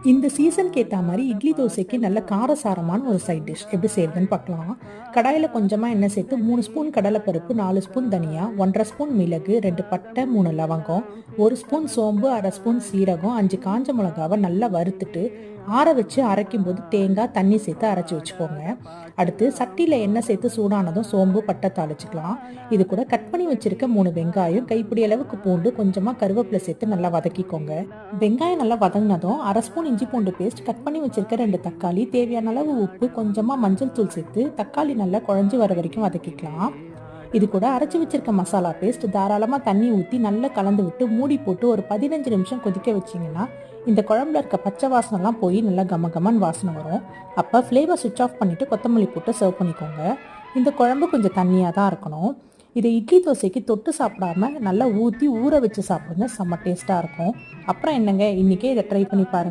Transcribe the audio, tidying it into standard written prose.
இந்த சீசனுக்கு ஏற்ற மாதிரி இட்லி தோசைக்கு நல்ல காரசாரமான ஒரு சைட் டிஷ் எப்படி செய்யறதுன்னு பார்க்கலாம். கடாயில் கொஞ்சமாக எண்ணெய் சேர்த்து 3 ஸ்பூன் கடலைப்பருப்பு, 4 ஸ்பூன் தனியா, 1.5 ஸ்பூன் மிளகு, 2 பட்டை, 3 லவங்கம், 1 ஸ்பூன் சோம்பு, 1/2 ஸ்பூன் சீரகம், 5 காஞ்ச மிளகாவை நல்லா வறுத்துட்டு ஆற வச்சு அரைக்கும் போது தேங்காய் தண்ணி சேர்த்து அரைச்சி வச்சுக்கோங்க. அடுத்து சட்டியில் எண்ணெய் சேர்த்து சூடானதும் சோம்பு, பட்டை தாளிச்சுக்கலாம். இது கூட கட் பண்ணி வச்சிருக்க 3 வெங்காயம், கைப்பிடி அளவுக்கு பூண்டு, கொஞ்சமாக கருவேப்பிலை சேர்த்து நல்லா வதக்கிக்கோங்க. வெங்காயம் நல்லா வதங்கினதும் 1/2 ஸ்பூன் இஞ்சி பூண்டு பேஸ்ட், கட் பண்ணி வச்சிருக்க 2 தக்காளி, தேவையான அளவு உப்பு, கொஞ்சமாக மஞ்சள் தூள் சேர்த்து தக்காளி நல்லா குழஞ்சி வர வரைக்கும் வதக்கிக்கலாம். இது கூட அரைச்சி வச்சிருக்க மசாலா பேஸ்ட் தாராளமாக தண்ணி ஊற்றி நல்லா கலந்து விட்டு மூடி போட்டு ஒரு 15 நிமிஷம் கொதிக்க வச்சிங்கன்னா இந்த குழம்புல இருக்க பச்சை வாசனைலாம் போய் நல்லா கமகமன்னு வாசனை வரும். அப்போ ஃப்ளேவர் சுவிட்ச் ஆஃப் பண்ணிவிட்டு கொத்தமல்லி போட்டு சர்வ் பண்ணிக்கோங்க. இந்த குழம்பு கொஞ்சம் தண்ணியாக தான் இருக்கணும். இதை இட்லி தோசைக்கு தொட்டு சாப்பிடாம நல்லா ஊற்றி ஊற வச்சு சாப்பிடுங்க, செம்ம டேஸ்ட்டாக இருக்கும். அப்புறம் என்னங்க, இன்றைக்கே இதை ட்ரை பண்ணி பாருங்கள்.